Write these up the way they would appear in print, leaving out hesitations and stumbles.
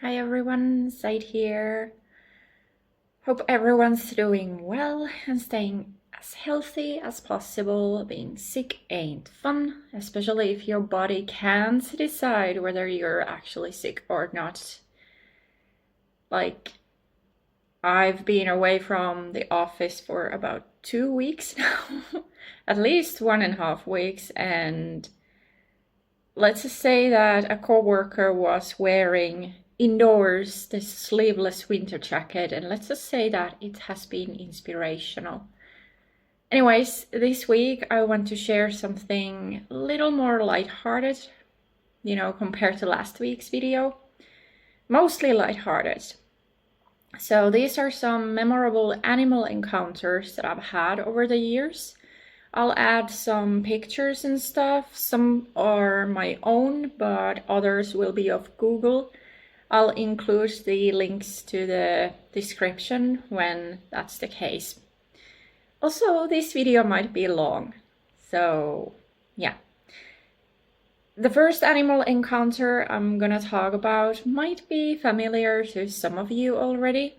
Hi everyone, Zaid here. Hope everyone's doing well and staying as healthy as possible. Being sick ain't fun, especially if your body can't decide whether you're actually sick or not. Like, I've been away from the office for about 2 weeks now, at least 1.5 weeks, and let's just say that a coworker was wearing indoors this sleeveless winter jacket, and let's just say that it has been inspirational. Anyways, this week I want to share something a little more lighthearted, compared to last week's video. Mostly lighthearted. So these are some memorable animal encounters that I've had over the years. I'll add some pictures and stuff. Some are my own, but others will be of Google. I'll include the links to the description when that's the case. Also, this video might be long, so yeah. The first animal encounter I'm gonna talk about might be familiar to some of you already,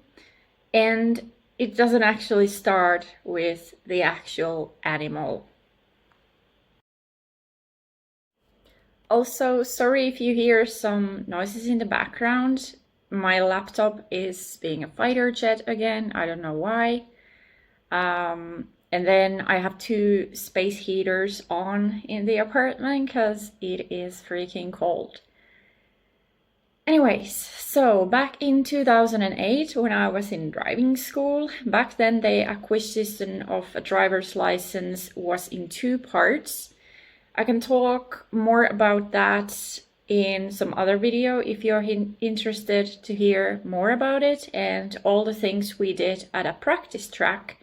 and it doesn't actually start with the actual animal. Also, sorry if you hear some noises in the background. My laptop is being a fighter jet again, I don't know why. And then I have 2 space heaters on in the apartment because it is freaking cold. Anyways, so back in 2008 when I was in driving school, back then the acquisition of a driver's license was in 2 parts. I can talk more about that in some other video if you're interested to hear more about it and all the things we did at a practice track.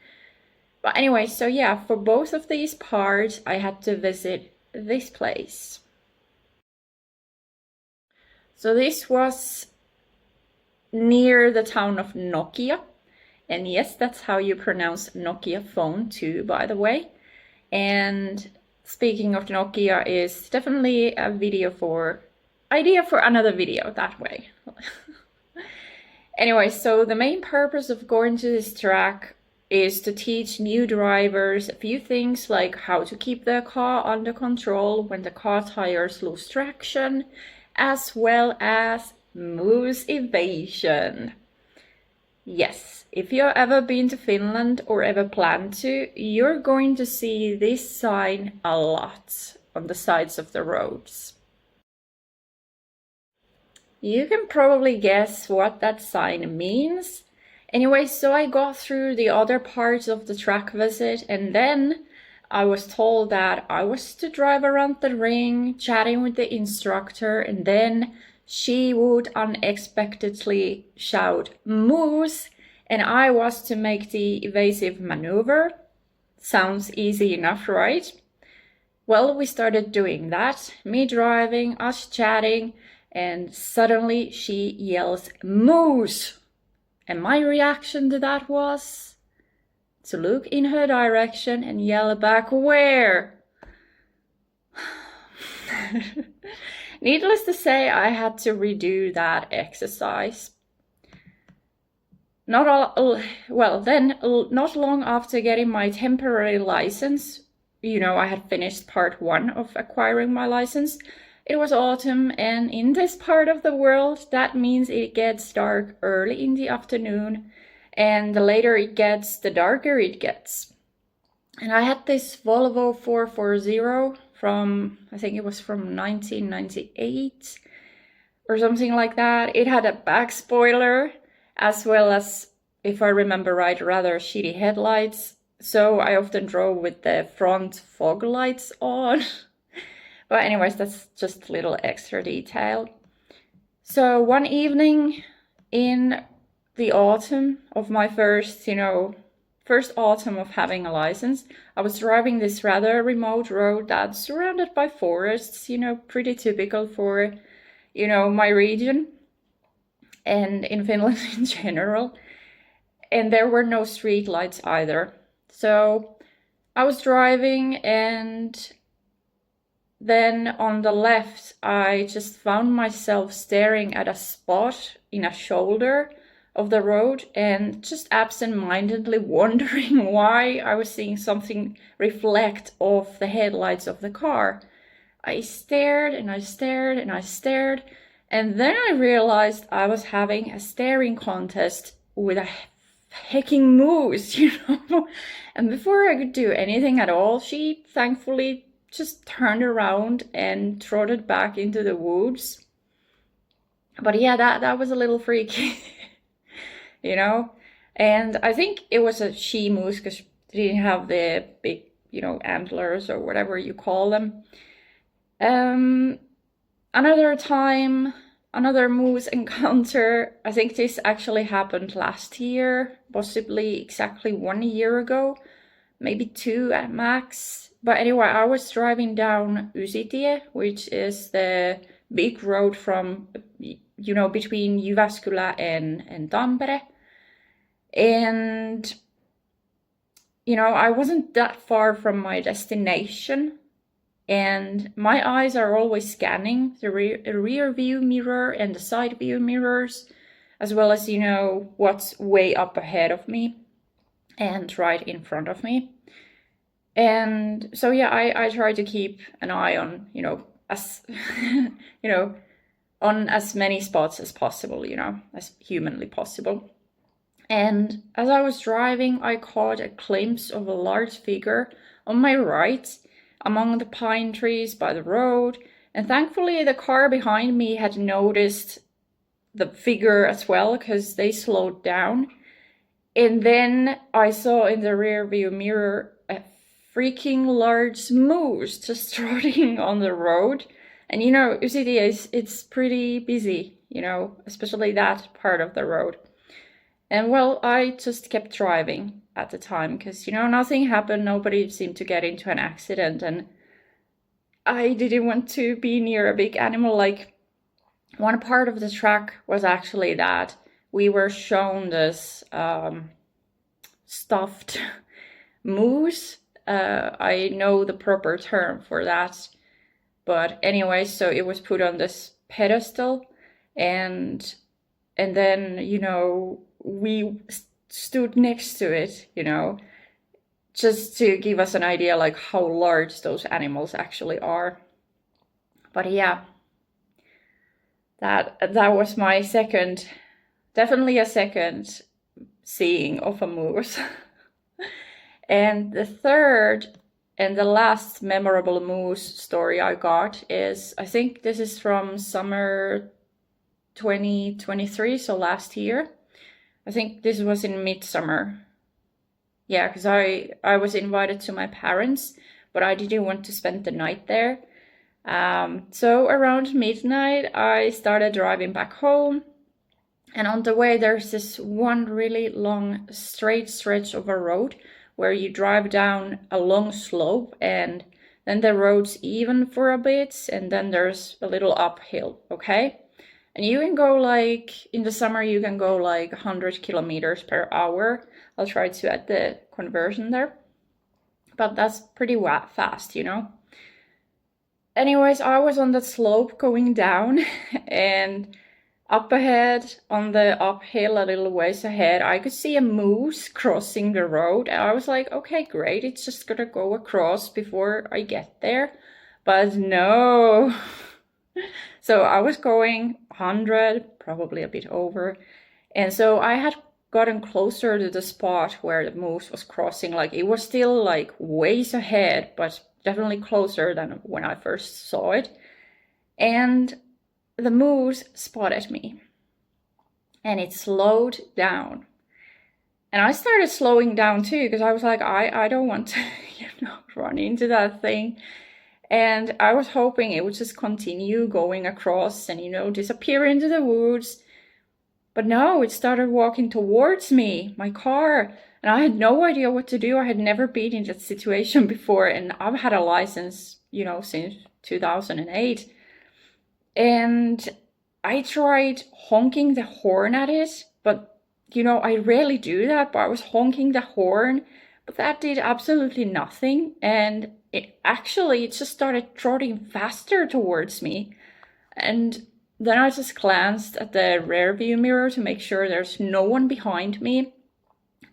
But anyway, so yeah, for both of these parts, I had to visit this place. So this was near the town of Nokia. And yes, that's how you pronounce Nokia phone too, by the way. And speaking of Nokia is definitely a idea for another video that way. Anyway, so the main purpose of going to this track is to teach new drivers a few things like how to keep the car under control when the car tires lose traction, as well as moose evasion. Yes, if you've ever been to Finland or ever plan to, you're going to see this sign a lot on the sides of the roads. You can probably guess what that sign means. Anyway, so I got through the other parts of the track visit, and then I was told that I was to drive around the ring, chatting with the instructor, and then she would unexpectedly shout moose, and I was to make the evasive maneuver. Sounds easy enough, right? Well, we started doing that, me driving, us chatting, and suddenly she yells moose. And my reaction to that was to look in her direction and yell back, where? Needless to say, I had to redo that exercise. Not long after getting my temporary license, I had finished part 1 of acquiring my license. It was autumn, and in this part of the world, that means it gets dark early in the afternoon, and the later it gets, the darker it gets. And I had this Volvo 440 from, I think it was from 1998 or something like that. It had a back spoiler, as well as, if I remember right, rather shitty headlights. So I often drove with the front fog lights on. But anyways, that's just a little extra detail. So one evening in the autumn of my first autumn of having a license, I was driving this rather remote road that's surrounded by forests, pretty typical for, my region and in Finland in general. And there were no street lights either. So I was driving, and then on the left, I just found myself staring at a spot in a shoulder of the road and just absent-mindedly wondering why I was seeing something reflect off the headlights of the car. I stared and I stared and I stared, and then I realized I was having a staring contest with a hecking moose, And before I could do anything at all, she thankfully just turned around and trotted back into the woods. But yeah, that was a little freaky, And I think it was a she moose because she didn't have the big, antlers or whatever you call them. Another time, another moose encounter. I think this actually happened last year, possibly exactly 1 year ago, maybe 2 at max. But anyway, I was driving down Ysitie, which is the big road from, between Jyväskylä and Tampere. And, I wasn't that far from my destination. And my eyes are always scanning the rear view mirror and the side view mirrors, as well as, what's way up ahead of me and right in front of me. And so, yeah, I try to keep an eye on, as, on as many spots as possible, as humanly possible. And as I was driving, I caught a glimpse of a large figure on my right, among the pine trees by the road, and thankfully the car behind me had noticed the figure as well, because they slowed down. And then I saw in the rear view mirror a freaking large moose just trotting on the road. And Ysitie it's pretty busy, especially that part of the road. And well, I just kept driving at the time because, nothing happened. Nobody seemed to get into an accident. And I didn't want to be near a big animal. Like, one part of the track was actually that we were shown this stuffed moose. I know the proper term for that. But anyway, so it was put on this pedestal. And then, we stood next to it, just to give us an idea like how large those animals actually are. But yeah, that was my definitely a second seeing of a moose. And the third and the last memorable moose story I got is, I think this is from summer 2023, so last year. I think this was in midsummer. Yeah, because I was invited to my parents, but I didn't want to spend the night there. So around midnight, I started driving back home. And on the way, there's this one really long straight stretch of a road where you drive down a long slope, and then the road's even for a bit, and then there's a little uphill, okay? And you can go in the summer, you can go 100 kilometers per hour. I'll try to add the conversion there. But that's pretty fast, Anyways, I was on that slope going down, and up ahead, on the uphill a little ways ahead, I could see a moose crossing the road. And I was like, okay, great, it's just gonna go across before I get there. But no. So I was going 100, probably a bit over. And so I had gotten closer to the spot where the moose was crossing. It was still ways ahead, but definitely closer than when I first saw it. And the moose spotted me. And it slowed down. And I started slowing down too, because I was like, I don't want to, run into that thing. And I was hoping it would just continue going across and, disappear into the woods. But no, it started walking towards me, my car. And I had no idea what to do. I had never been in that situation before. And I've had a license, since 2008. And I tried honking the horn at it. But, I rarely do that. But I was honking the horn. But that did absolutely nothing. And it just started trotting faster towards me. And then I just glanced at the rear view mirror to make sure there's no one behind me,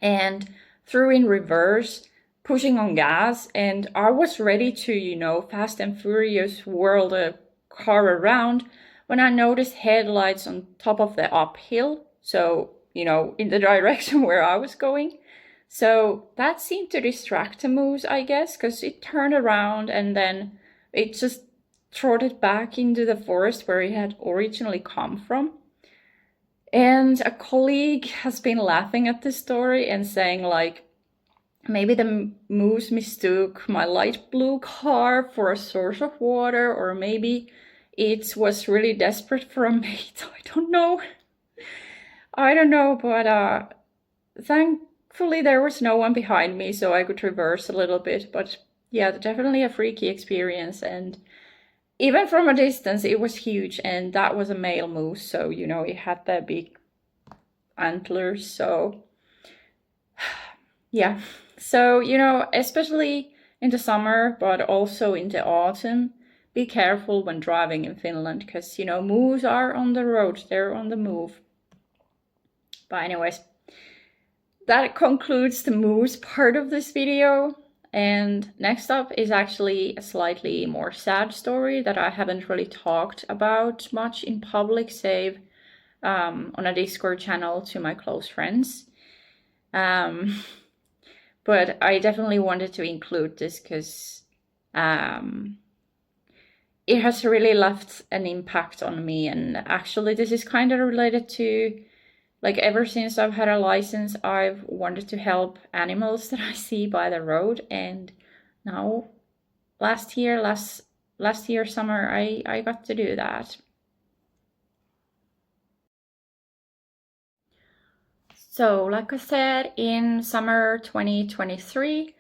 and threw in reverse, pushing on gas, and I was ready to, fast and furious whirl the car around when I noticed headlights on top of the uphill, so, in the direction where I was going. So that seemed to distract the moose, I guess, because it turned around and then it just trotted back into the forest where it had originally come from. And a colleague has been laughing at this story and saying, like, maybe the moose mistook my light blue car for a source of water, or maybe it was really desperate for a mate. I don't know, but thankfully there was no one behind me, so I could reverse a little bit. But yeah, definitely a freaky experience. And even from a distance, it was huge, and that was a male moose, so, it had the big antlers, so yeah. So, especially in the summer, but also in the autumn, be careful when driving in Finland, because, moose are on the road, they're on the move. But anyways, that concludes the moose part of this video. And next up is actually a slightly more sad story that I haven't really talked about much in public, save on a Discord channel to my close friends. But I definitely wanted to include this because it has really left an impact on me. And actually, this is kind of related to, like, ever since I've had a license, I've wanted to help animals that I see by the road. And now, last year summer, I got to do that. So, like I said, in summer 2023,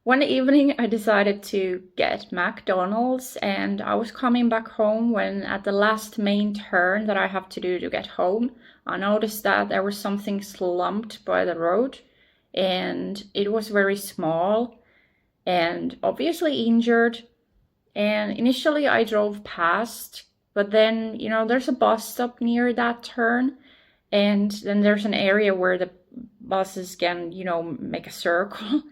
one evening I decided to get McDonald's, and I was coming back home when, at the last main turn that I have to do to get home, I noticed that there was something slumped by the road, and it was very small and obviously injured. And initially I drove past, but then, there's a bus stop near that turn, and then there's an area where the buses can, make a circle.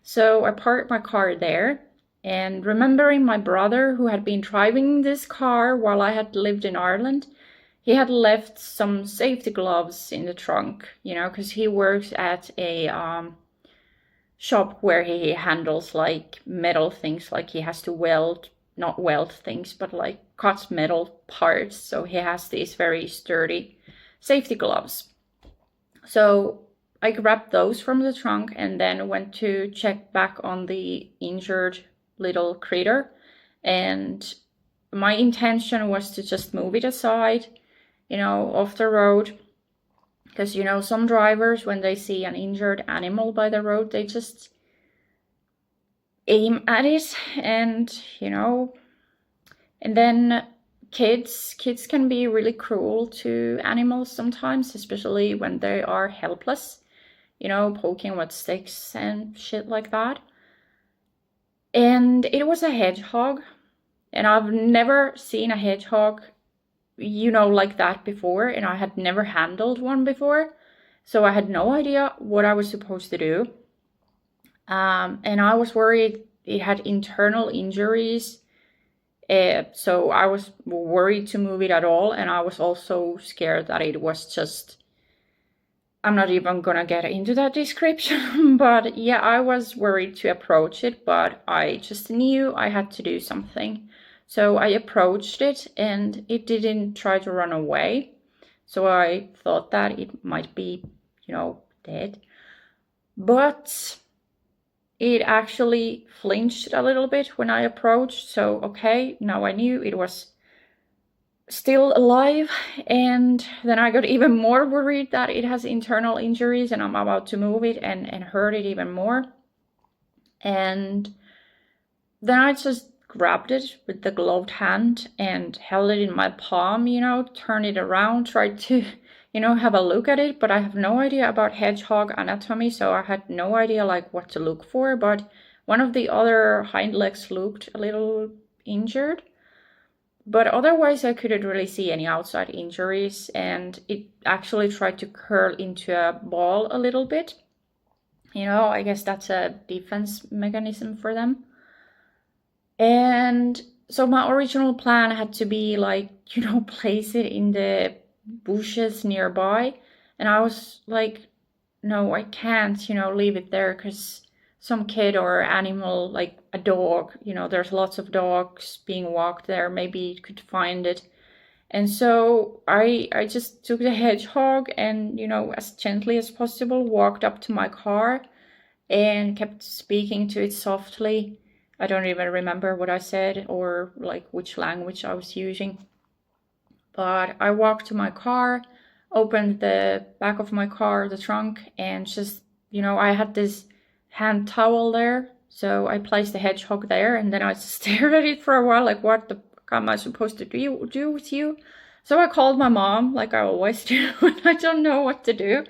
So I parked my car there, and remembering my brother who had been driving this car while I had lived in Ireland, he had left some safety gloves in the trunk, because he works at a shop where he handles like metal things, like he has to not weld things, but like cut metal parts. So he has these very sturdy safety gloves. So I grabbed those from the trunk and then went to check back on the injured little critter. And my intention was to just move it aside, off the road. Because, some drivers, when they see an injured animal by the road, they just aim at it. And, and then kids can be really cruel to animals sometimes, especially when they are helpless, poking with sticks and shit like that. And it was a hedgehog, and I've never seen a hedgehog, like that before, and I had never handled one before, so I had no idea what I was supposed to do. And I was worried it had internal injuries, so I was worried to move it at all, and I was also scared that it was just, I'm not even gonna get into that description, but yeah, I was worried to approach it, but I just knew I had to do something. So I approached it, and it didn't try to run away. So I thought that it might be, dead. But it actually flinched a little bit when I approached. So, okay, now I knew it was still alive. And then I got even more worried that it has internal injuries and I'm about to move it and hurt it even more. And then I just grabbed it with the gloved hand and held it in my palm, turned it around, tried to, have a look at it, but I have no idea about hedgehog anatomy, so I had no idea like what to look for. But One of the other hind legs looked a little injured, but otherwise I couldn't really see any outside injuries, and it actually tried to curl into a ball a little bit. I guess that's a defense mechanism for them. And so my original plan had to be like, place it in the bushes nearby. And I was like, no, I can't, leave it there, because some kid or animal, like a dog, there's lots of dogs being walked there, maybe it could find it. And so I just took the hedgehog and, as gently as possible, walked up to my car and kept speaking to it softly. I don't even remember what I said or like which language I was using. But I walked to my car, opened the back of my car, the trunk, and just, I had this hand towel there. So I placed the hedgehog there, and then I stared at it for a while, like, what the fuck am I supposed to do with you? So I called my mom, like I always do, and I don't know what to do.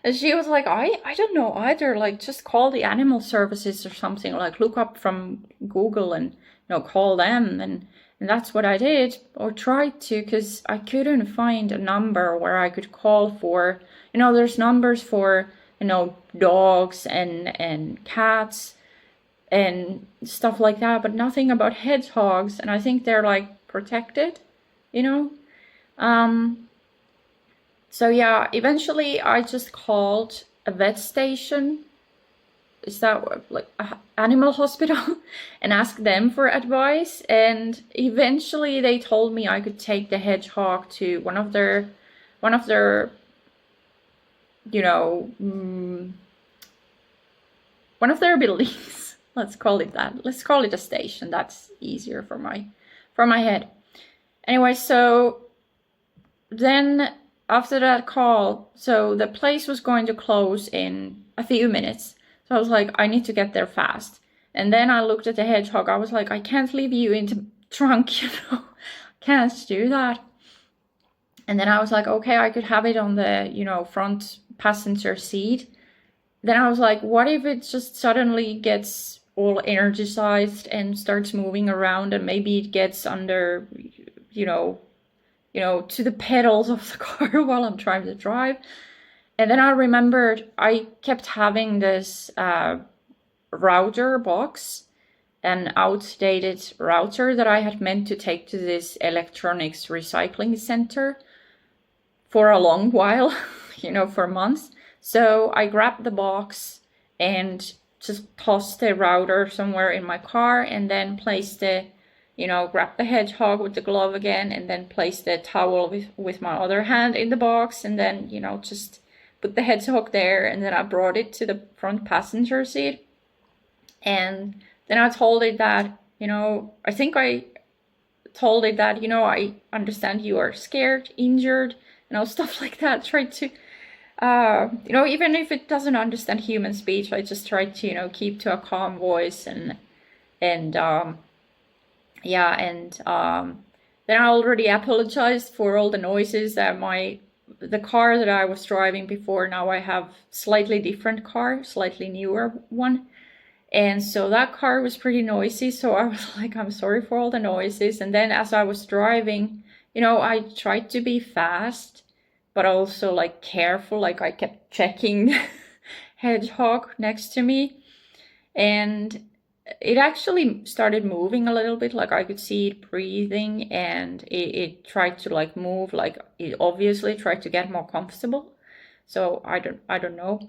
And she was like, I don't know either, like, just call the animal services or something, like look up from Google and, call them. And that's what I did, or tried to, because I couldn't find a number where I could call for, there's numbers for, dogs and cats and stuff like that, but nothing about hedgehogs. And I think they're like protected, So yeah, eventually I just called a vet station. Is that like an animal hospital? And asked them for advice. And eventually they told me I could take the hedgehog to one of their one of their buildings. Let's call it that. Let's call it a station. That's easier for my head. Anyway, so then after that call, so the place was going to close in a few minutes. So I was like, I need to get there fast. And then I looked at the hedgehog. I was like, I can't leave you in the trunk, Can't do that. And then I was like, okay, I could have it on the, front passenger seat. Then I was like, what if it just suddenly gets all energized and starts moving around, and maybe it gets under, to the pedals of the car while I'm trying to drive. And then I remembered I kept having this router box, an outdated router that I had meant to take to this electronics recycling center for a long while, for months. So I grabbed the box and just tossed the router somewhere in my car, and then placed the grab the hedgehog with the glove again, and then place the towel with my other hand in the box, and then, just put the hedgehog there, and then I brought it to the front passenger seat. And then I told it that, I think I told it that, I understand you are scared, injured, stuff like that. Tried to, even if it doesn't understand human speech, I just tried to, keep to a calm voice then I already apologized for all the noises that the car that I was driving before. Now I have slightly different car, slightly newer one. And so that car was pretty noisy. So I was like, I'm sorry for all the noises. And then as I was driving, I tried to be fast, but also like careful. Like I kept checking the hedgehog next to me. And it actually started moving a little bit, like I could see it breathing, and it tried to like move, like it obviously tried to get more comfortable. So I don't know.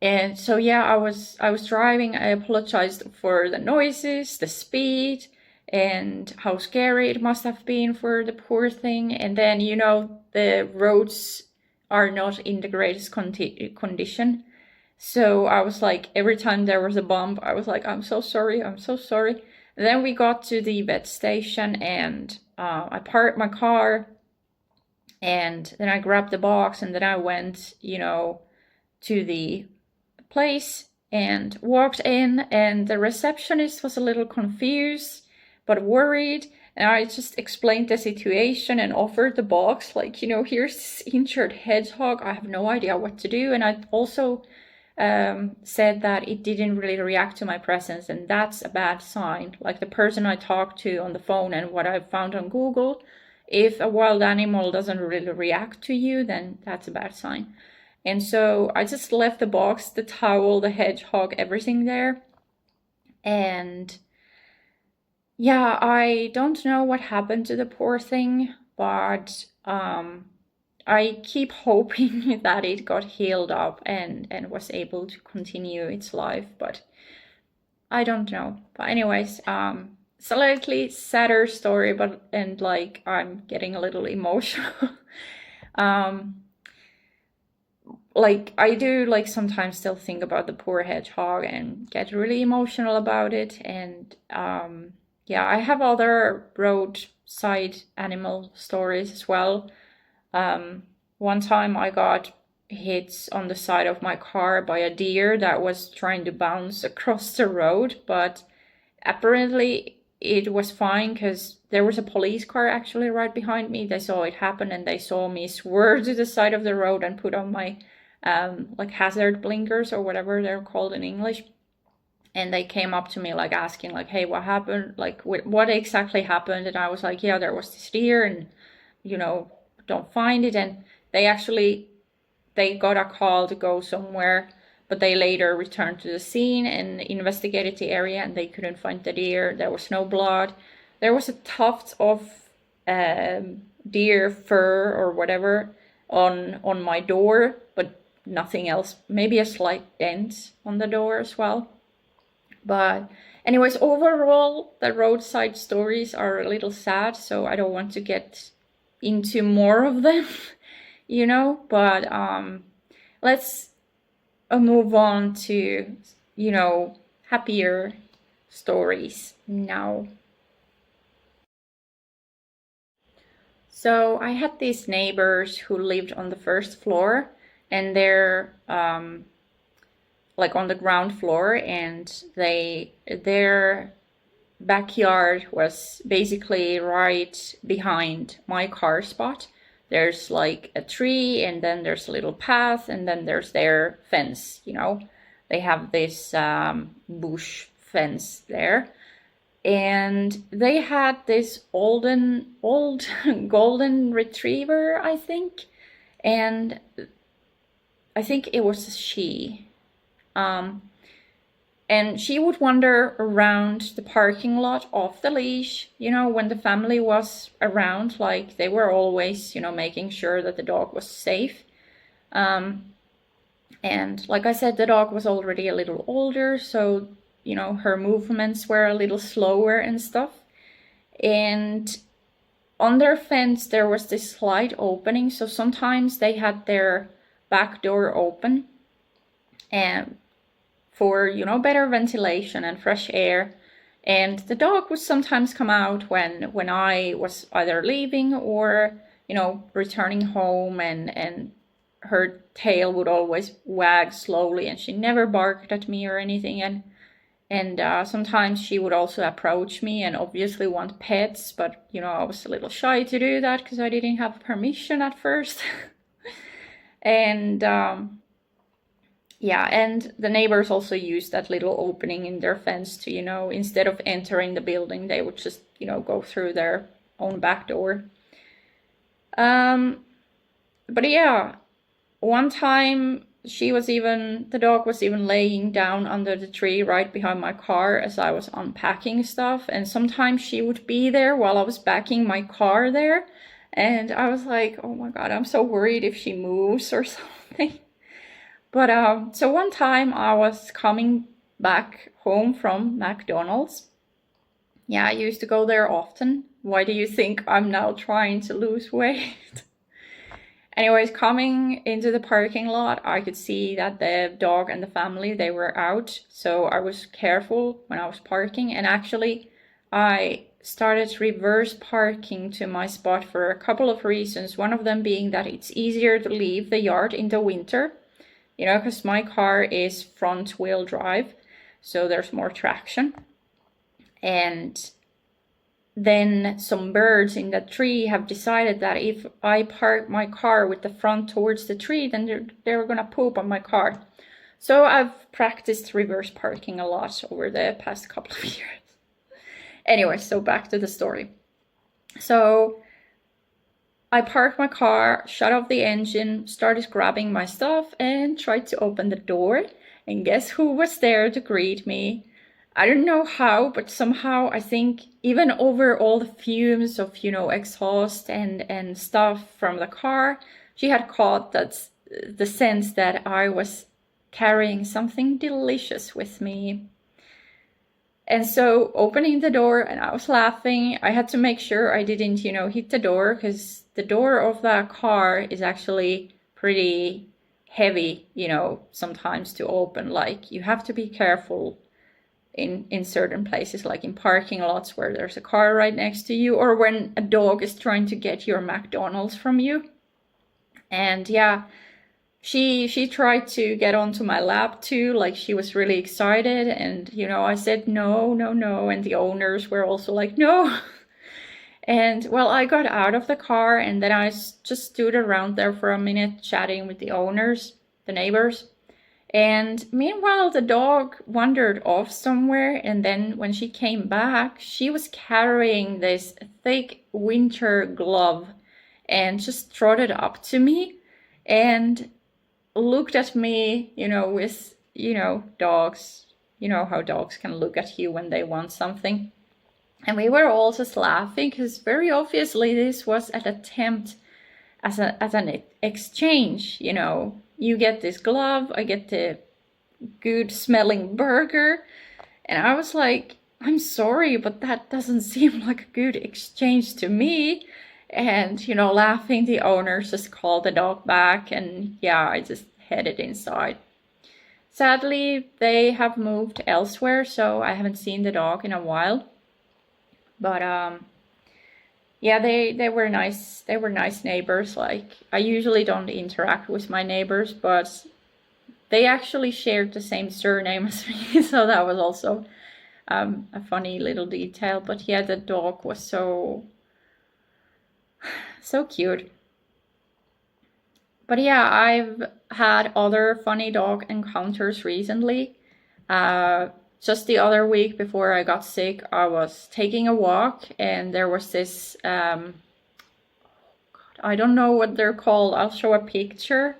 And so yeah, I was driving. I apologized for the noises, the speed, and how scary it must have been for the poor thing. And then the roads are not in the greatest condition. So I was like, every time there was a bump, I was like, I'm so sorry, I'm so sorry. And then we got to the vet station, and I parked my car, and then I grabbed the box, and then I went, to the place and walked in, and the receptionist was a little confused, but worried. And I just explained the situation and offered the box, like, here's this injured hedgehog. I have no idea what to do. And I also said that it didn't really react to my presence, and that's a bad sign. Like the person I talked to on the phone and what I found on Google, if a wild animal doesn't really react to you, then that's a bad sign. And so I just left the box, the towel, the hedgehog, everything there. And yeah, I don't know what happened to the poor thing, but I keep hoping that it got healed up and was able to continue its life, but I don't know. But anyways, slightly sadder story, but and like I'm getting a little emotional. Like I do like sometimes still think about the poor hedgehog and get really emotional about it. And yeah, I have other roadside animal stories as well. One time I got hit on the side of my car by a deer that was trying to bounce across the road, but apparently it was fine because there was a police car actually right behind me. They saw it happen and they saw me swerve to the side of the road and put on my like hazard blinkers or whatever they're called in English. And they came up to me like asking like, hey, what happened? Like what exactly happened? And I was like, yeah, there was this deer and, you know, don't find it. And they got a call to go somewhere, but they later returned to the scene and investigated the area and they couldn't find the deer. There was no blood. There was a tuft of deer fur or whatever on my door, but nothing else. Maybe a slight dent on the door as well. But anyways, overall, the roadside stories are a little sad, so I don't want to get into more of them, you know, but let's move on to, you know, happier stories now. So I had these neighbors who lived on the first floor, and they're like on the ground floor, and their backyard was basically right behind my car spot. There's like a tree, and then there's a little path, and then there's their fence, you know. They have this bush fence there. And they had this old golden retriever, I think. And I think it was a she. And she would wander around the parking lot off the leash, you know, when the family was around, like they were always, you know, making sure that the dog was safe. And like I said, the dog was already a little older, so, you know, her movements were a little slower and stuff. And on their fence, there was this slight opening, so sometimes they had their back door open and for, you know, better ventilation and fresh air. And the dog would sometimes come out when I was either leaving or, you know, returning home, and her tail would always wag slowly, and she never barked at me or anything. And sometimes she would also approach me and obviously want pets, but, you know, I was a little shy to do that because I didn't have permission at first. And yeah, and the neighbors also used that little opening in their fence to, you know, instead of entering the building, they would just, you know, go through their own back door. But yeah, one time the dog was even laying down under the tree right behind my car as I was unpacking stuff. And sometimes she would be there while I was backing my car there. And I was like, oh my God, I'm so worried if she moves or something. But so one time I was coming back home from McDonald's. Yeah, I used to go there often. Why do you think I'm now trying to lose weight? Anyways, coming into the parking lot, I could see that the dog and the family, they were out. So I was careful when I was parking. And actually, I started reverse parking to my spot for a couple of reasons. One of them being that it's easier to leave the yard in the winter. You know, because my car is front wheel drive, so there's more traction. And then some birds in the tree have decided that if I park my car with the front towards the tree, then they're gonna poop on my car. So I've practiced reverse parking a lot over the past couple of years. Anyway, so back to the story. So I parked my car, shut off the engine, started grabbing my stuff, and tried to open the door. And guess who was there to greet me? I don't know how, but somehow I think even over all the fumes of, exhaust and stuff from the car, she had caught the sense that I was carrying something delicious with me. And so opening the door, and I was laughing. I had to make sure I didn't, hit the door, because the door of that car is actually pretty heavy, sometimes to open. Like, you have to be careful in certain places, like in parking lots where there's a car right next to you, or when a dog is trying to get your McDonald's from you. And yeah, she tried to get onto my lap too, like she was really excited, and I said no, and the owners were also like no. And well, I got out of the car, and then I just stood around there for a minute chatting with the owners, the neighbors. And meanwhile, the dog wandered off somewhere, and then when she came back, she was carrying this thick winter glove and just trotted up to me and looked at me, with, dogs, how dogs can look at you when they want something. And we were all just laughing, because very obviously this was an attempt as an exchange. You get this glove, I get the good smelling burger. And I was like, I'm sorry, but that doesn't seem like a good exchange to me. And, laughing, the owners just called the dog back, and yeah, I just headed inside. Sadly, they have moved elsewhere, so I haven't seen the dog in a while. But yeah, they were nice. They were nice neighbors. Like, I usually don't interact with my neighbors, but they actually shared the same surname as me, so that was also a funny little detail. But yeah, the dog was so cute. But yeah, I've had other funny dog encounters recently. Just the other week before I got sick, I was taking a walk, and there was this, I don't know what they're called. I'll show a picture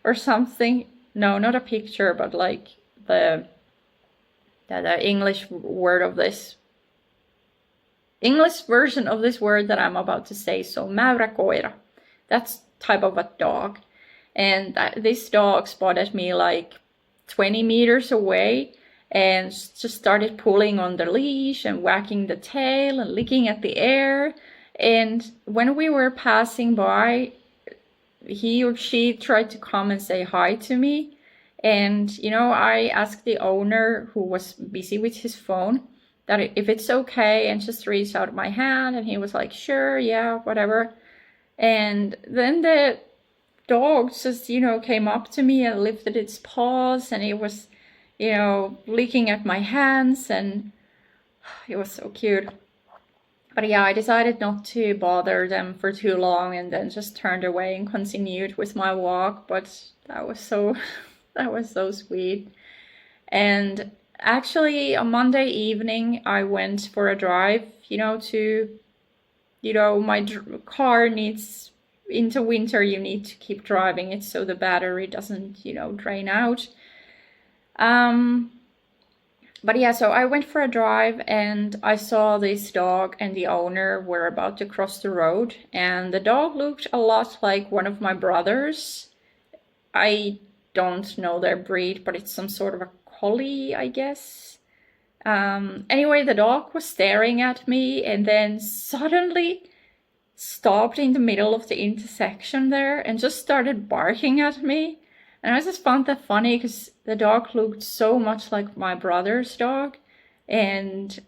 or something. No, not a picture, but like the English word of this. English version of this word that I'm about to say. So, mäyräkoira. That's type of a dog. And this dog spotted me like 20 meters away and just started pulling on the leash and wagging the tail and licking at the air. And when we were passing by, he or she tried to come and say hi to me. And, I asked the owner, who was busy with his phone, that if it's okay, and just reached out my hand, and he was like, sure, yeah, whatever. And then the dog just, came up to me and lifted its paws, and it was, licking at my hands, and it was so cute. But yeah, I decided not to bother them for too long, and then just turned away and continued with my walk. But that was so that was so sweet. And actually, on Monday evening, I went for a drive, my car needs, into winter, you need to keep driving it so the battery doesn't, drain out. But yeah, so I went for a drive, and I saw this dog and the owner were about to cross the road, and the dog looked a lot like one of my brothers. I don't know their breed, but it's some sort of a collie, I guess. Anyway, the dog was staring at me, and then suddenly stopped in the middle of the intersection there and just started barking at me. And I just found that funny, because the dog looked so much like my brother's dog, and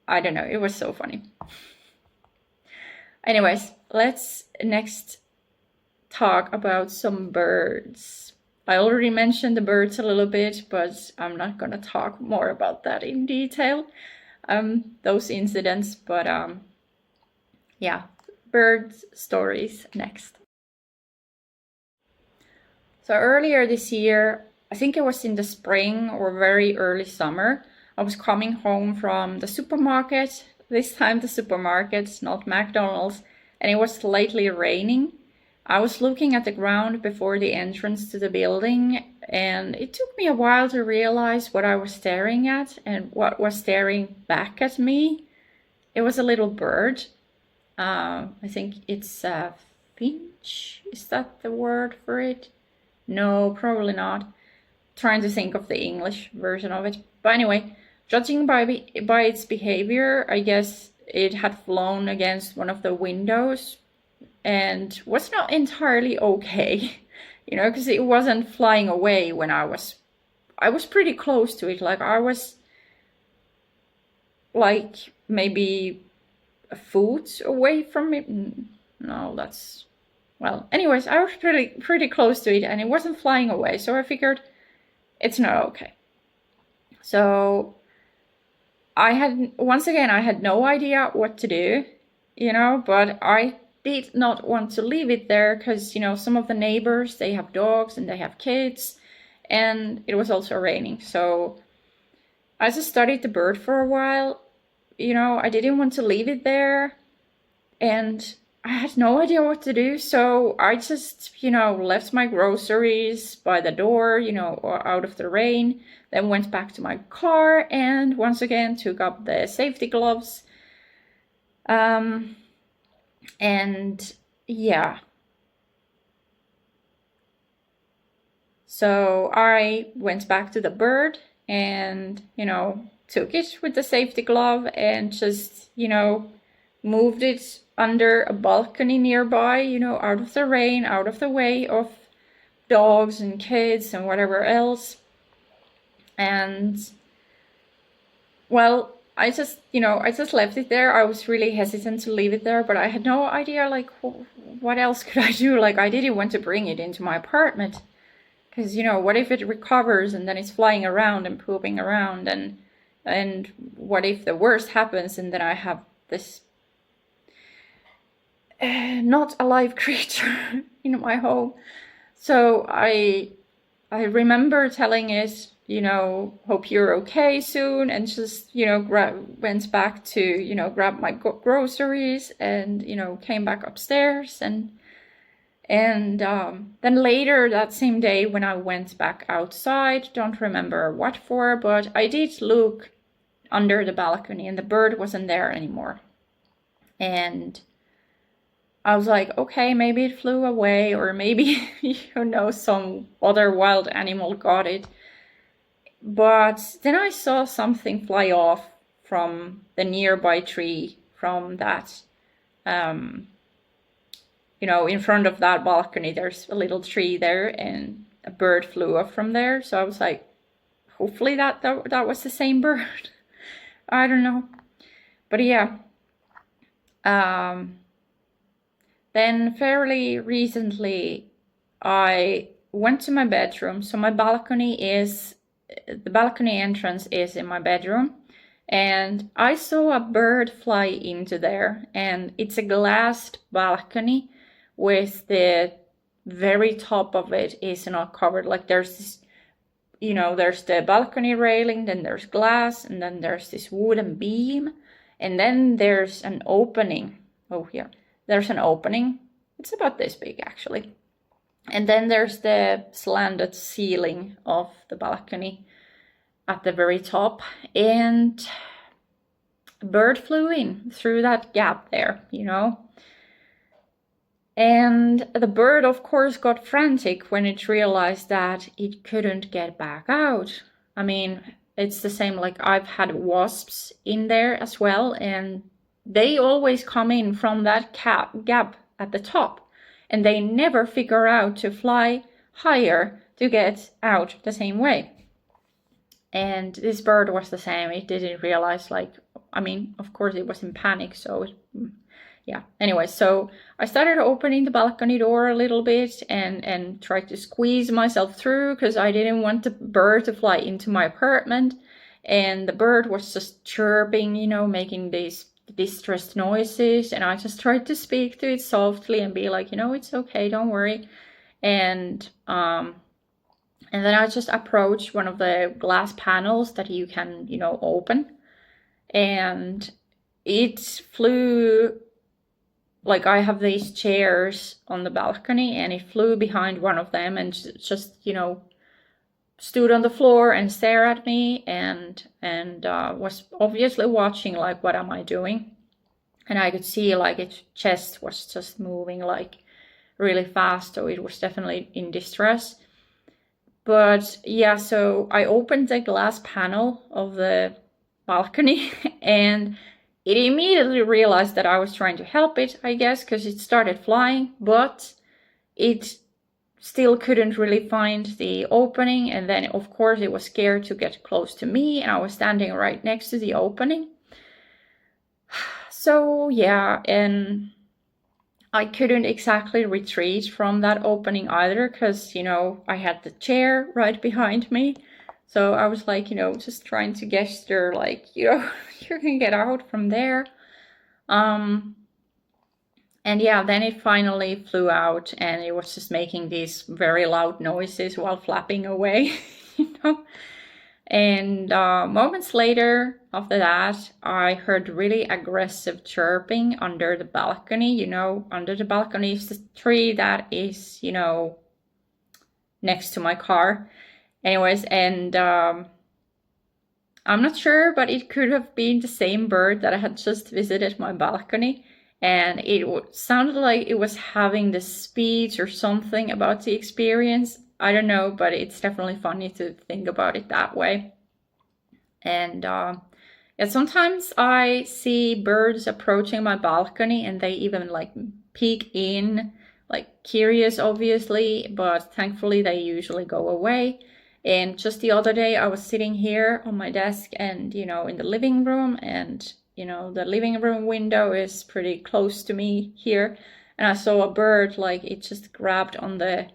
I don't know, it was so funny. Anyways, let's next talk about some birds. I already mentioned the birds a little bit, but I'm not gonna talk more about that in detail, those incidents, but yeah, bird stories next. So earlier this year, I think it was in the spring or very early summer. I was coming home from the supermarket, this time the supermarket, not McDonald's, and it was slightly raining. I was looking at the ground before the entrance to the building, and it took me a while to realize what I was staring at and what was staring back at me. It was a little bird. I think it's a finch. Is that the word for it? No, probably not. Trying to think of the English version of it. But anyway, judging by its behavior, I guess it had flown against one of the windows and was not entirely okay, you know, because it wasn't flying away when I was pretty close to it. Like I was like maybe a foot away from it. No, that's, well, anyways, I was pretty close to it and it wasn't flying away. So I figured it's not okay. So I had no idea what to do, you know, but I did not want to leave it there because, you know, some of the neighbors, they have dogs and they have kids, and it was also raining. So I just studied the bird for a while. You know, I didn't want to leave it there, and I had no idea what to do. So I just, you know, left my groceries by the door, you know, or out of the rain, then went back to my car and once again took up the safety gloves. And yeah. So I went back to the bird and, you know, took it with the safety glove and just, you know, moved it under a balcony nearby, you know, out of the rain, out of the way of dogs and kids and whatever else. And, well, I just left it there. I was really hesitant to leave it there, but I had no idea, like, what else could I do? Like, I didn't want to bring it into my apartment. Because, you know, what if it recovers and then it's flying around and pooping around? And what if the worst happens and then I have this not alive creature in my home? So I remember telling it, you know, hope you're okay soon, and just, you know, went back to, you know, grab my groceries and, you know, came back upstairs. And then later that same day when I went back outside, don't remember what for, but I did look under the balcony and the bird wasn't there anymore. And I was like, okay, maybe it flew away, or maybe, you know, some other wild animal got it. But then I saw something fly off from the nearby tree, from that, you know, in front of that balcony, there's a little tree there, and a bird flew off from there. So I was like, hopefully that was the same bird. I don't know. But yeah. Then fairly recently, I went to my bedroom. So my balcony entrance is in my bedroom. And I saw a bird fly into there. And it's a glassed balcony with the very top of it is not covered. Like there's this, you know, there's the balcony railing, then there's glass, and then there's this wooden beam. And then there's an opening. Oh, here. There's an opening. It's about this big, actually. And then there's the slanted ceiling of the balcony at the very top. And a bird flew in through that gap there, you know. And the bird, of course, got frantic when it realized that it couldn't get back out. I mean, it's the same, like I've had wasps in there as well, and they always come in from that gap at the top, and they never figure out to fly higher to get out the same way. And this bird was the same. It didn't realize, like, I mean, of course it was in panic, so yeah. Anyway, so I started opening the balcony door a little bit and tried to squeeze myself through because I didn't want the bird to fly into my apartment. And the bird was just chirping, you know, making these distressed noises. And I just tried to speak to it softly and be like, you know, it's okay, don't worry. And And then I just approached one of the glass panels that you can, open. And it flew, like I have these chairs on the balcony, and it flew behind one of them and just, stood on the floor and stared at me and was obviously watching, like, what am I doing? And I could see like its chest was just moving like really fast, so it was definitely in distress. But yeah, so I opened the glass panel of the balcony and it immediately realized that I was trying to help it, I guess, because it started flying, but it still couldn't really find the opening. And then, of course, it was scared to get close to me, and I was standing right next to the opening. So yeah, and I couldn't exactly retreat from that opening either, because, I had the chair right behind me. So I was like, just trying to gesture like, you can get out from there. And yeah, then it finally flew out, and it was just making these very loud noises while flapping away, And moments later after that, I heard really aggressive chirping under the balcony. Under the balcony is the tree that is, next to my car. Anyways, and I'm not sure, but it could have been the same bird that I had just visited my balcony. And it sounded like it was having this speech or something about the experience. I don't know, but it's definitely funny to think about it that way. And yeah, sometimes I see birds approaching my balcony, and they even like peek in, like curious, obviously, but thankfully they usually go away. And just the other day, I was sitting here on my desk and, in the living room, and, the living room window is pretty close to me here. And I saw a bird, like it just grabbed on the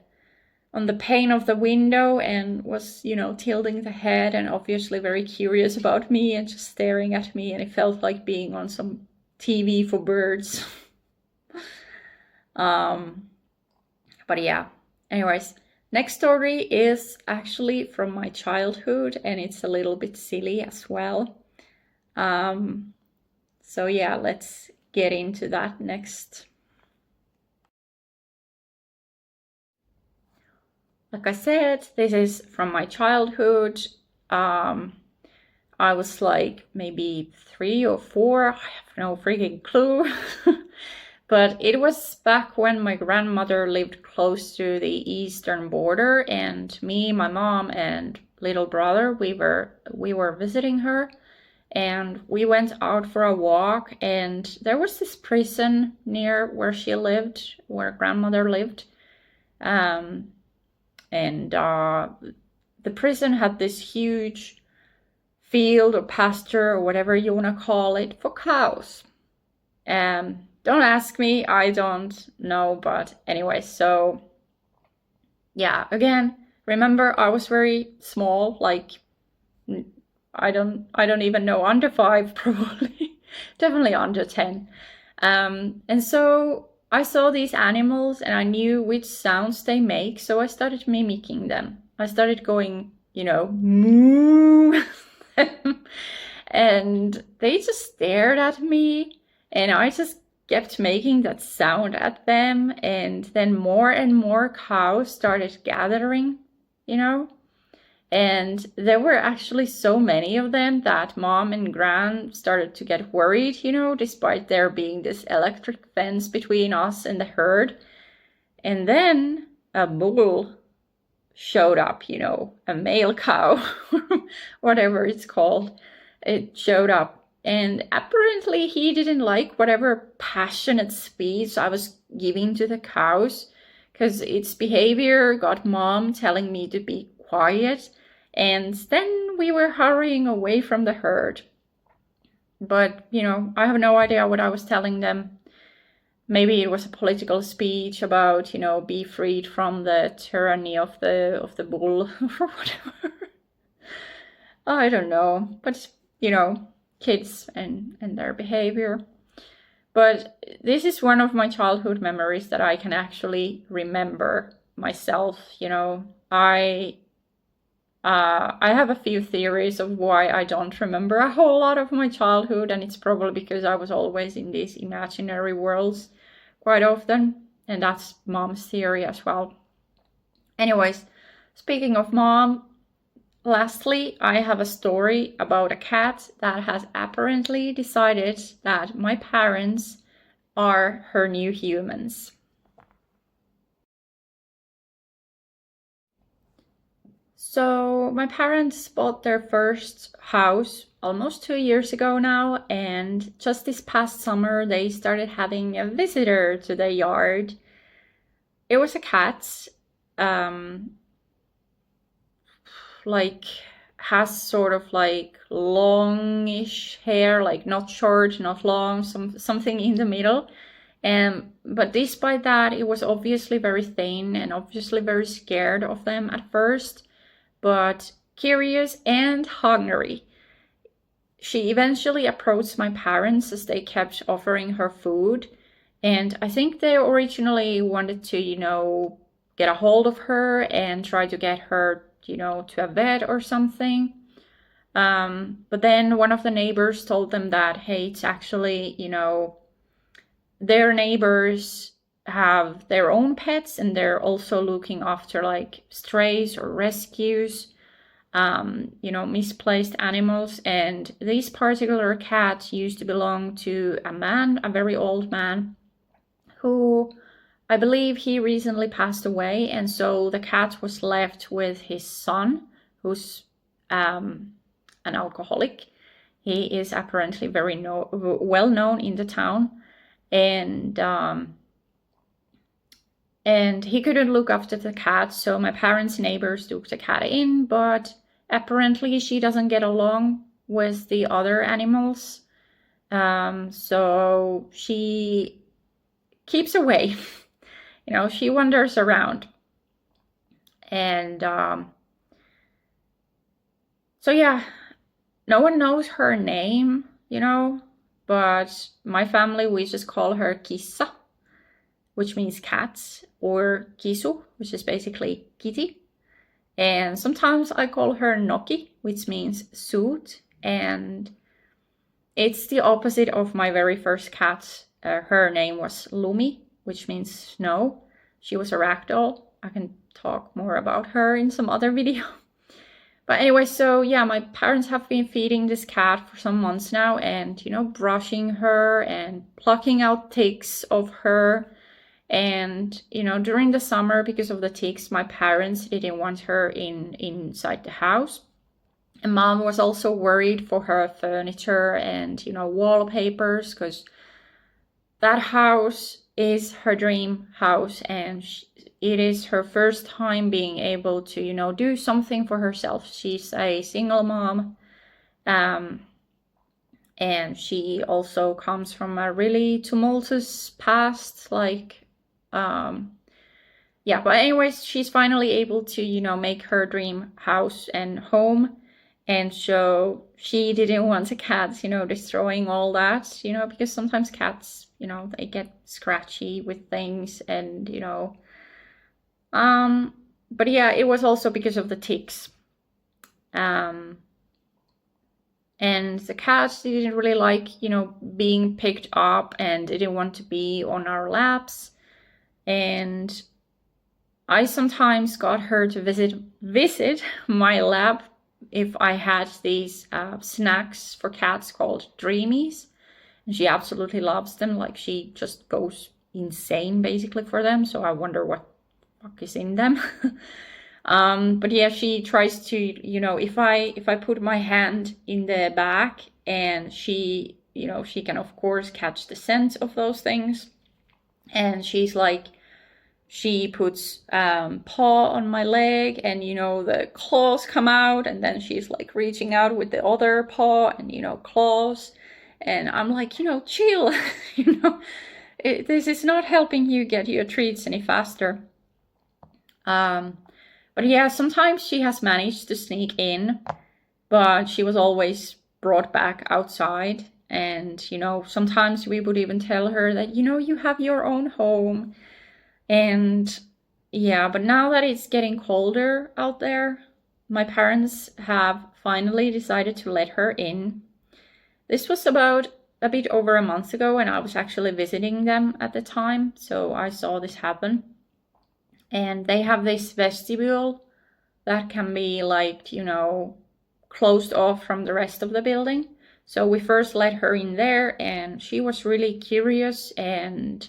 pane of the window and was, tilting the head and obviously very curious about me and just staring at me. And it felt like being on some TV for birds. But yeah, anyways, next story is actually from my childhood, and it's a little bit silly as well. So yeah, let's get into that next. Like I said, this is from my childhood. I was like maybe 3 or 4, I have no freaking clue. But it was back when my grandmother lived close to the eastern border, and me, my mom, and little brother, we were visiting her, and we went out for a walk, and there was this prison near where she lived, where grandmother lived. And the prison had this huge field or pasture or whatever you want to call it for cows. Don't ask me, I don't know, but anyway, so yeah, again, remember I was very small, like I don't even know, under 5 probably, definitely under 10. And so I saw these animals and I knew which sounds they make, so I started mimicking them. I started going, moo, and they just stared at me, and I just kept making that sound at them, and then more and more cows started gathering, and there were actually so many of them that Mom and Gran started to get worried, despite there being this electric fence between us and the herd. And then a bull showed up, a male cow, whatever it's called. It showed up. And apparently he didn't like whatever passionate speech I was giving to the cows, because its behavior got Mom telling me to be quiet. And then we were hurrying away from the herd. But, I have no idea what I was telling them. Maybe it was a political speech about, be freed from the tyranny of the bull or whatever. I don't know. But, kids and their behavior. But this is one of my childhood memories that I can actually remember myself. I I have a few theories of why I don't remember a whole lot of my childhood, and it's probably because I was always in these imaginary worlds quite often, and that's mom's theory as well. Anyways, speaking of mom, lastly, I have a story about a cat that has apparently decided that my parents are her new humans. So, my parents bought their first house almost 2 years ago now, and just this past summer, they started having a visitor to the yard. It was a cat, um, like, has sort of like longish hair, like not short, not long, something in the middle. But despite that, it was obviously very thin and obviously very scared of them at first, but curious and hungry. She eventually approached my parents as they kept offering her food. And I think they originally wanted to, get a hold of her and try to get her, to a vet or something. But then one of the neighbors told them that, hey, it's actually, their neighbors have their own pets and they're also looking after like strays or rescues, misplaced animals. And this particular cat used to belong to a man, a very old man, who I believe he recently passed away. And so the cat was left with his son, who's an alcoholic. He is apparently very well known in the town. And he couldn't look after the cat, so my parents' neighbors took the cat in, but apparently she doesn't get along with the other animals. So she keeps away. She wanders around. And so yeah, no one knows her name, but my family, we just call her Kissa, which means cat, or Kisu, which is basically kitty. And sometimes I call her Noki, which means suit. And it's the opposite of my very first cat. Her name was Lumi, which means snow. She was a ragdoll. I can talk more about her in some other video. But anyway, so yeah, my parents have been feeding this cat for some months now and, brushing her and plucking out ticks of her. And, during the summer, because of the ticks, my parents didn't want her inside the house. And mom was also worried for her furniture and, wallpapers, because that house is her dream house, and it is her first time being able to, do something for herself. She's a single mom, and she also comes from a really tumultuous past, but anyways, she's finally able to, make her dream house and home. And so she didn't want a cat, destroying all that, because sometimes cats, they get scratchy with things and, but yeah, it was also because of the ticks. And the cat didn't really like, being picked up and didn't want to be on our laps. And I sometimes got her to visit my lap if I had these snacks for cats called Dreamies. And she absolutely loves them. Like, she just goes insane basically for them. So I wonder what the fuck is in them. But yeah, she tries to, if I put my hand in the back, and she, she can of course catch the scent of those things. And she's like, she puts paw on my leg, and the claws come out, and then she's like reaching out with the other paw and claws, and I'm like, chill. This is not helping you get your treats any faster. But yeah, sometimes she has managed to sneak in, but she was always brought back outside. And sometimes we would even tell her that you have your own home. And yeah, but now that it's getting colder out there, my parents have finally decided to let her in. This was about a bit over a month ago, and I was actually visiting them at the time, so I saw this happen. And they have this vestibule that can be like, you know, closed off from the rest of the building. So we first let her in there, and she was really curious and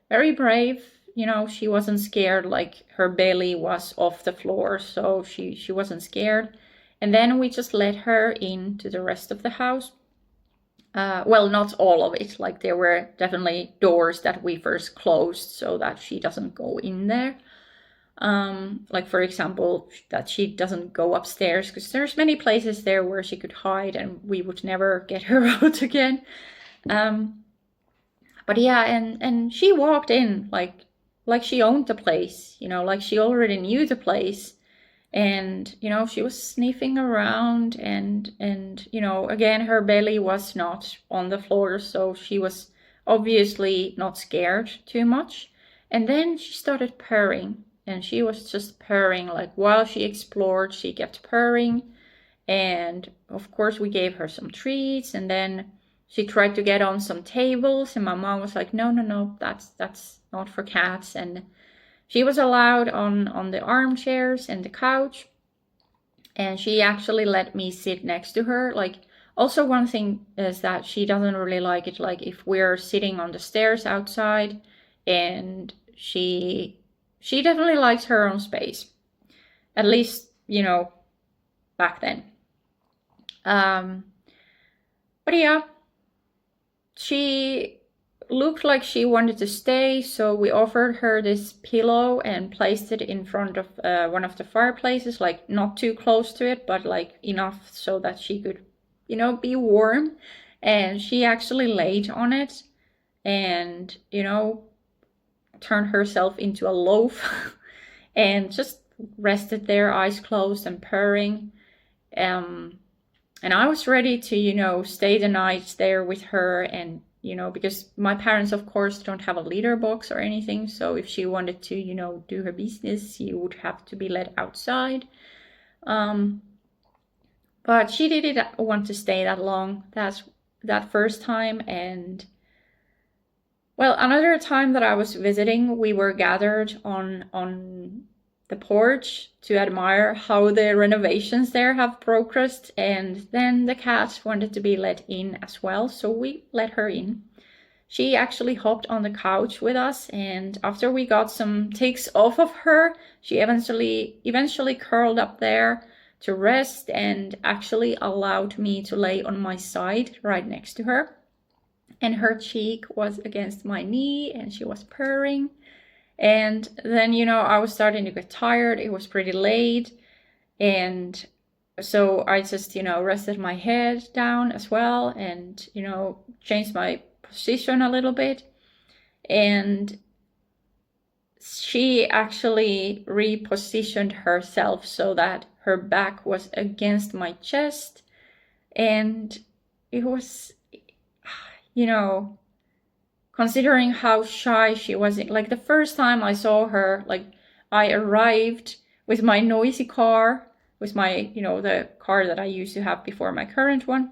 very brave. You know, she wasn't scared, like her belly was off the floor, so she wasn't scared. And then we just let her into the rest of the house. Well, not all of it. Like there were definitely doors that we first closed so that she doesn't go in there. Like for example, that she doesn't go upstairs, because there's many places there where she could hide and we would never get her out again. But yeah, and she walked in like she owned the place, you know, like she already knew the place. And, you know, she was sniffing around and, you know, again, her belly was not on the floor, so she was obviously not scared too much. And then she started purring, and she was just purring, like while she explored, she kept purring. And of course we gave her some treats, and then she tried to get on some tables, and my mom was like, no, that's not for cats. And she was allowed on the armchairs and the couch, and she actually let me sit next to her. Like, also one thing is that she doesn't really like it, like if we're sitting on the stairs outside, and she definitely likes her own space. At least, you know, back then. But yeah, she looked like she wanted to stay, so we offered her this pillow and placed it in front of one of the fireplaces, like not too close to it, but like enough so that she could, you know, be warm. And she actually laid on it and, you know, turned herself into a loaf and just rested there, eyes closed and purring. And I was ready to, you know, stay the night there with her. And you know, because my parents, of course, don't have a litter box or anything. So if she wanted to, you know, do her business, she would have to be let outside. But she didn't want to stay that long. That's that first time. And well, another time that I was visiting, we were gathered on the porch to admire how the renovations there have progressed, and then the cat wanted to be let in as well, so we let her in. She actually hopped on the couch with us, and after we got some takes off of her, she eventually curled up there to rest and actually allowed me to lay on my side right next to her. And her cheek was against my knee and she was purring. And then, you know, I was starting to get tired. It was pretty late. And so I just, you know, rested my head down as well and, you know, changed my position a little bit. And she actually repositioned herself so that her back was against my chest. And it was, you know, considering how shy she was, like the first time I saw her, like I arrived with my noisy car, with my, you know, the car that I used to have before my current one.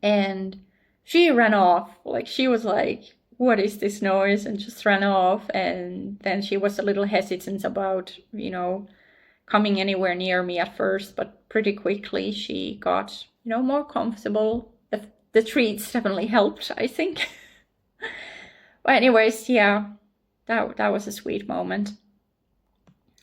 And she ran off, like she was like, what is this noise? And just ran off. And then she was a little hesitant about, you know, coming anywhere near me at first, but pretty quickly she got, you know, more comfortable. The treats definitely helped, I think. But anyways, yeah, that was a sweet moment.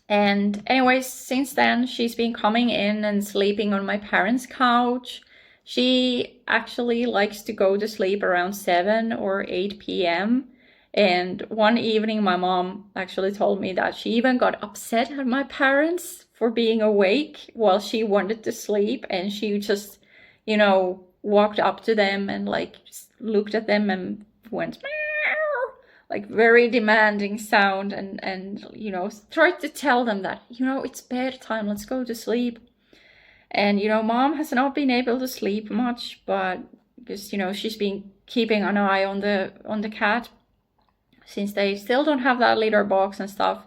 And anyways, since then, she's been coming in and sleeping on my parents' couch. She actually likes to go to sleep around 7 or 8 p.m. And one evening, my mom actually told me that she even got upset at my parents for being awake while she wanted to sleep. And she just, you know, walked up to them and like looked at them and went meow, like very demanding sound, and you know, tried to tell them that, you know, it's bedtime, let's go to sleep. And you know, mom has not been able to sleep much, but because, you know, she's been keeping an eye on the cat since they still don't have that litter box and stuff.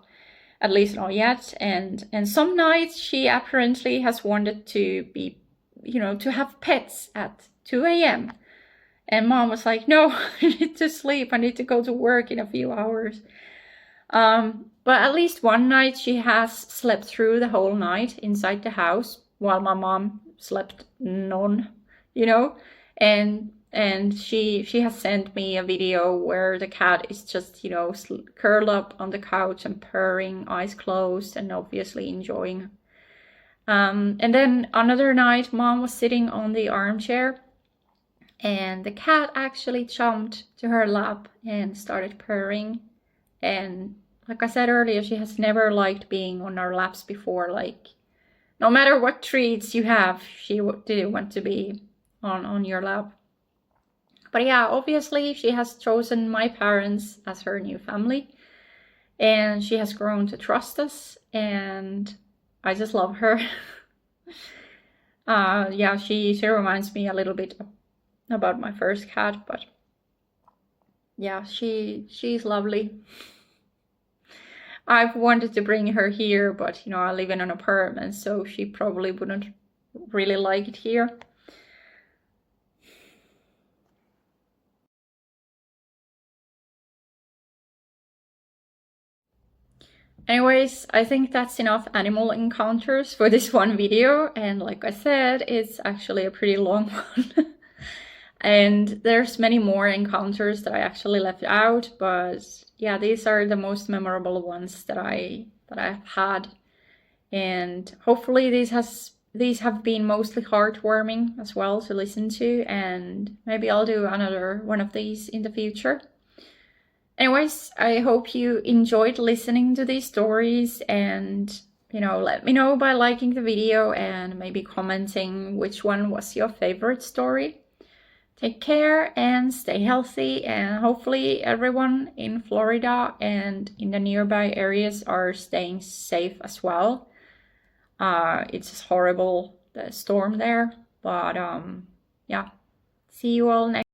at least not yet. And some nights she apparently has wanted to be, to have pets at 2 a.m. And mom was like, no, I need to sleep. I need to go to work in a few hours. But at least one night she has slept through the whole night inside the house while my mom slept none, and she has sent me a video where the cat is just, curled up on the couch and purring, eyes closed, and obviously enjoying. And then another night, mom was sitting on the armchair, and the cat actually jumped to her lap and started purring. And like I said earlier, she has never liked being on our laps before. Like, no matter what treats you have, she didn't want to be on your lap. But yeah, obviously she has chosen my parents as her new family, and she has grown to trust us, and I just love her. Yeah, she reminds me a little bit about my first cat, but yeah, she's lovely. I've wanted to bring her here, but I live in an apartment, so she probably wouldn't really like it here. Anyways, I think that's enough animal encounters for this one video, and like I said, it's actually a pretty long one. And there's many more encounters that I actually left out, but yeah, these are the most memorable ones that I've had. And hopefully these have been mostly heartwarming as well to listen to, and maybe I'll do another one of these in the future. Anyways, I hope you enjoyed listening to these stories, and let me know by liking the video and maybe commenting which one was your favorite story. Take care and stay healthy, and hopefully everyone in Florida and in the nearby areas are staying safe as well. It's horrible, the storm there, but yeah, see you all next